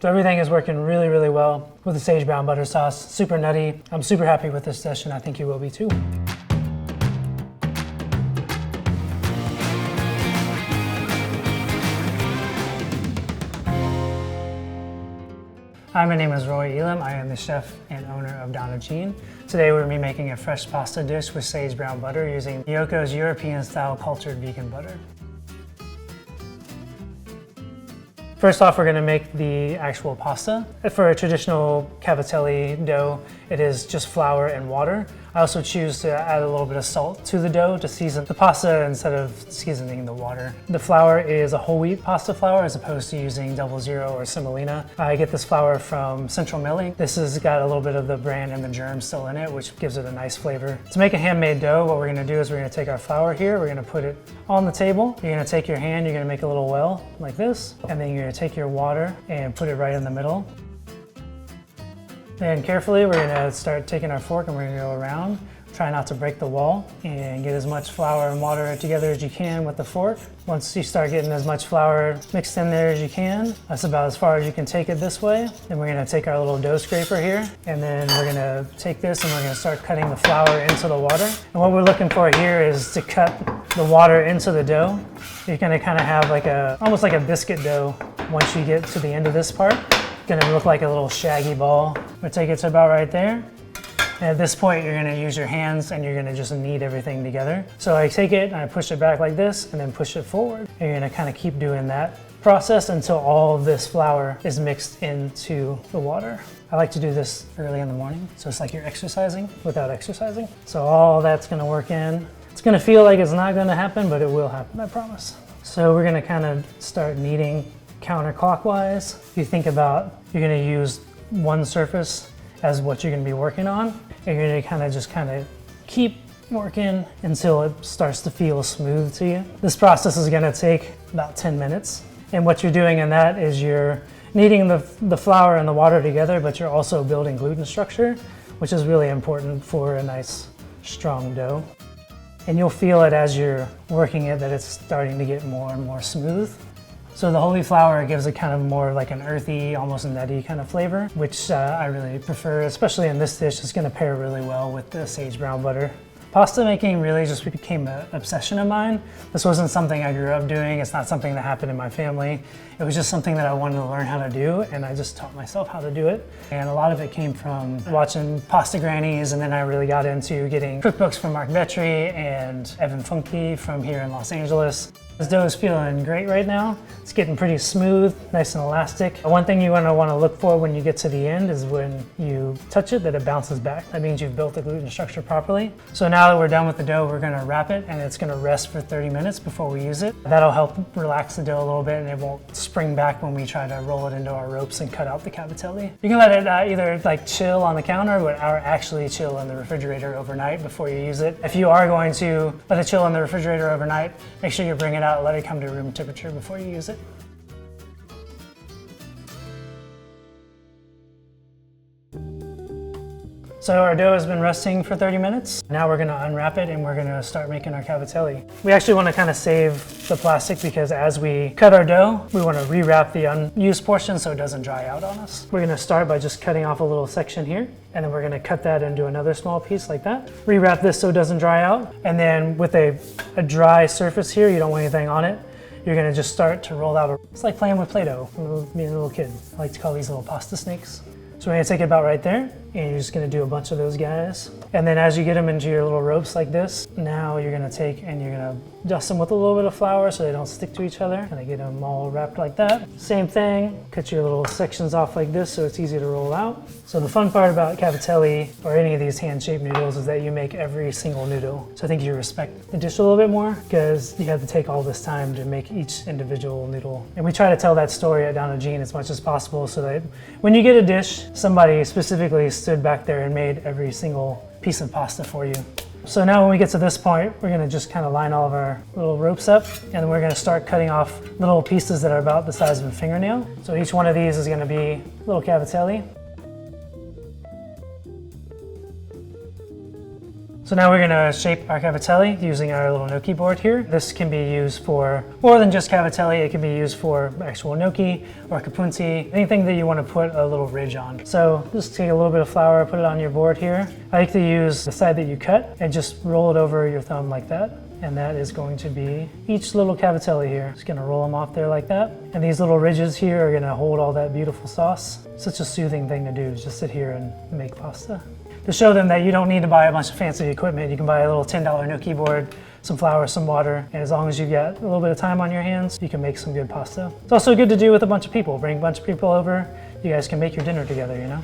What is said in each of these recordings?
So everything is working really, really well with the sage brown butter sauce. Super nutty. I'm super happy with this dish, and I think you will be too. Hi, my name is Roy Elam. I am the chef and owner of Donna. Today we're going to be making a fresh pasta dish with sage brown butter using Miyoko's European-style cultured vegan butter. First off, we're going to make the actual pasta. For a traditional cavatelli dough, it is just flour and water. I also choose to add a little bit of salt to the dough to season the pasta instead of seasoning the water. The flour is a whole wheat pasta flour as opposed to using 00 or semolina. I get this flour from Central Milling. This has got a little bit of the bran and the germ still in it, which gives it a nice flavor. To make a handmade dough, what we're going to do is we're going to take our flour here, we're going to put it on the table. You're going to take your hand, you're going to make a little well like this, and then you're going to take your water and put it right in the middle. And carefully, we're going to start taking our fork and we're going to go around. Try not to break the wall and get as much flour and water together as you can with the fork. Once you start getting as much flour mixed in there as you can, that's about as far as you can take it this way. Then we're going to take our little dough scraper here, and then we're going to take this and we're going to start cutting the flour into the water. And what we're looking for here is to cut the water into the dough. You're going to kind of have like almost like a biscuit dough once you get to the end of this part. It's going to look like a little shaggy ball. We'll take it to about right there. And at this point, you're going to use your hands and you're going to just knead everything together. So I take it and I push it back like this and then push it forward. And you're going to kind of keep doing that process until all of this flour is mixed into the water. I like to do this early in the morning, so it's like you're exercising without exercising. So all that's going to work in. It's going to feel like it's not going to happen, but it will happen, I promise. So we're going to kind of start kneading counterclockwise. If you think about, you're going to use one surface as what you're going to be working on, and you're going to kind of keep working until it starts to feel smooth to you. This process is going to take about 10 minutes. And what you're doing in that is you're kneading the flour and the water together, but you're also building gluten structure, which is really important for a nice strong dough. And you'll feel it as you're working it that it's starting to get more and more smooth. So the whole wheat flour gives it kind of more like an earthy, almost nutty kind of flavor, which I really prefer, especially in this dish. It's going to pair really well with the sage brown butter. Pasta making really just became an obsession of mine. This wasn't something I grew up doing. It's not something that happened in my family. It was just something that I wanted to learn how to do, and I just taught myself how to do it. And a lot of it came from watching Pasta Grannies, and then I really got into getting cookbooks from Mark Vetri and Evan Funke from here in Los Angeles. This dough is feeling great right now. It's getting pretty smooth, nice and elastic. One thing you want to look for when you get to the end is when you touch it, that it bounces back. That means you've built the gluten structure properly. So now that we're done with the dough, we're going to wrap it, and it's going to rest for 30 minutes before we use it. That'll help relax the dough a little bit, and it won't spring back when we try to roll it into our ropes and cut out the cavatelli. You can let it either like chill on the counter or actually chill in the refrigerator overnight before you use it. If you are going to let it chill in the refrigerator overnight, make sure you bring it out, let it come to room temperature before you use it. So our dough has been resting for 30 minutes. Now we're going to unwrap it and we're going to start making our cavatelli. We actually want to kind of save the plastic because as we cut our dough, we want to rewrap the unused portion so it doesn't dry out on us. We're going to start by just cutting off a little section here, and then we're going to cut that into another small piece like that. Rewrap this so it doesn't dry out, and then with a dry surface here, you don't want anything on it, you're going to just start to roll out. It's like playing with Play-Doh when being a little kid. I like to call these little pasta snakes. So we're going to take it about right there, and you're just going to do a bunch of those guys. And then as you get them into your little ropes like this, now you're going to take and you're going to dust them with a little bit of flour so they don't stick to each other. And I get them all wrapped like that. Same thing, cut your little sections off like this so it's easy to roll out. So the fun part about cavatelli or any of these hand-shaped noodles is that you make every single noodle. So I think you respect the dish a little bit more because you have to take all this time to make each individual noodle. And we try to tell that story at Donna as much as possible so that when you get a dish, somebody specifically stood back there and made every single piece of pasta for you. So now when we get to this point, we're gonna just kind of line all of our little ropes up, and then we're gonna start cutting off little pieces that are about the size of a fingernail. So each one of these is gonna be a little cavatelli. So now we're gonna shape our cavatelli using our little gnocchi board here. This can be used for more than just cavatelli. It can be used for actual gnocchi or capunti, anything that you want to put a little ridge on. So just take a little bit of flour, put it on your board here. I like to use the side that you cut and just roll it over your thumb like that. And that is going to be each little cavatelli here. Just gonna roll them off there like that. And these little ridges here are gonna hold all that beautiful sauce. Such a soothing thing to do, is just sit here and make pasta. To show them that you don't need to buy a bunch of fancy equipment. You can buy a little $10 gnocchi board, some flour, some water, and as long as you've got a little bit of time on your hands, you can make some good pasta. It's also good to do with a bunch of people. Bring a bunch of people over, you guys can make your dinner together, you know?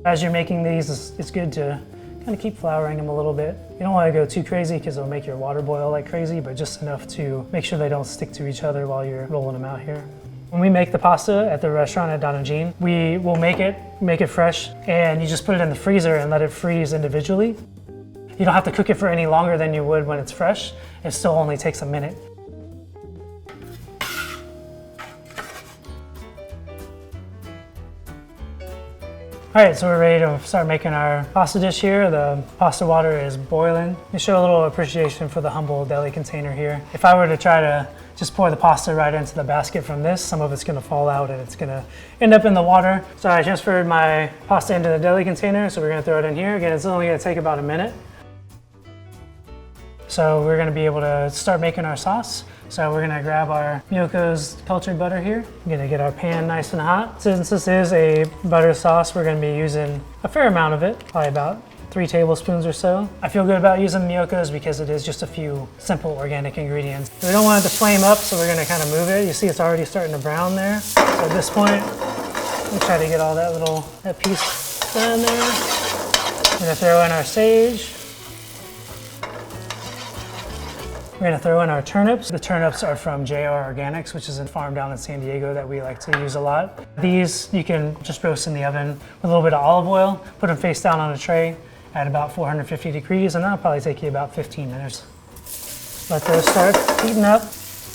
As you're making these, it's good to kind of keep flouring them a little bit. You don't want to go too crazy because it'll make your water boil like crazy, but just enough to make sure they don't stick to each other while you're rolling them out here. When we make the pasta at the restaurant at Donna, we will make it fresh, and you just put it in the freezer and let it freeze individually. You don't have to cook it for any longer than you would when it's fresh. It still only takes a minute. All right, so we're ready to start making our pasta dish here. The pasta water is boiling. You show a little appreciation for the humble deli container here. If I were to try to just pour the pasta right into the basket from this, some of it's gonna fall out and it's gonna end up in the water. So I transferred my pasta into the deli container, so we're gonna throw it in here. Again, it's only gonna take about a minute. So we're gonna be able to start making our sauce. So we're gonna grab our Miyoko's cultured butter here. We're gonna get our pan nice and hot. Since this is a butter sauce, we're gonna be using a fair amount of it, probably about 3 tablespoons or so. I feel good about using Miyoko's because it is just a few simple organic ingredients. We don't want it to flame up, so we're gonna kind of move it. You see it's already starting to brown there. So at this point, we'll try to get all that piece done there. We're gonna throw in our sage. We're gonna throw in our turnips. The turnips are from JR Organics, which is a farm down in San Diego that we like to use a lot. These you can just roast in the oven with a little bit of olive oil, put them face down on a tray at about 450 degrees, and that'll probably take you about 15 minutes. Let those start heating up.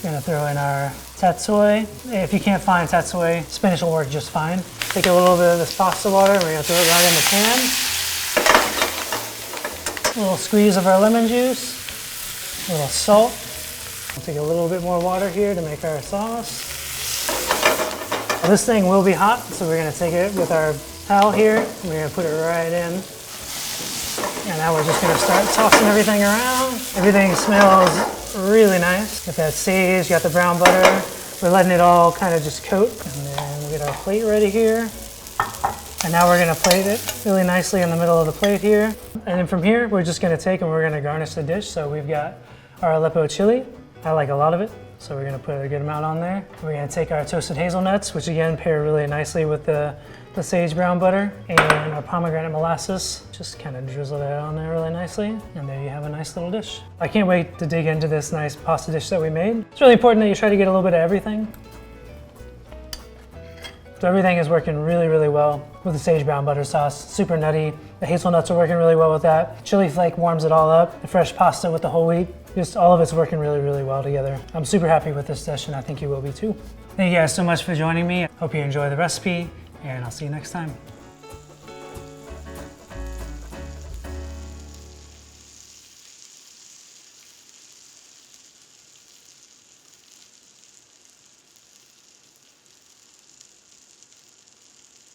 We're gonna throw in our tatsoi. If you can't find tatsoi, spinach will work just fine. Take a little bit of this pasta water, and we're gonna throw it right in the pan. A little squeeze of our lemon juice. A little salt. We'll take a little bit more water here to make our sauce. Now this thing will be hot, so we're gonna take it with our towel here. We're gonna put it right in. And now we're just gonna start tossing everything around. Everything smells really nice. Got that sage, got the brown butter. We're letting it all kind of just coat. And then we'll get our plate ready here. And now we're gonna plate it really nicely in the middle of the plate here. And then from here, we're just gonna take and we're gonna garnish the dish. So we've got our Aleppo chili. I like a lot of it, so we're gonna put a good amount on there. We're gonna take our toasted hazelnuts, which again pair really nicely with the sage brown butter, and our pomegranate molasses. Just kind of drizzle that on there really nicely, and there you have a nice little dish. I can't wait to dig into this nice pasta dish that we made. It's really important that you try to get a little bit of everything. So everything is working really, really well with the sage brown butter sauce. Super nutty. The hazelnuts are working really well with that. Chili flake warms it all up. The fresh pasta with the whole wheat. Just all of it's working really, really well together. I'm super happy with this dish, and I think you will be too. Thank you guys so much for joining me. Hope you enjoy the recipe, and I'll see you next time.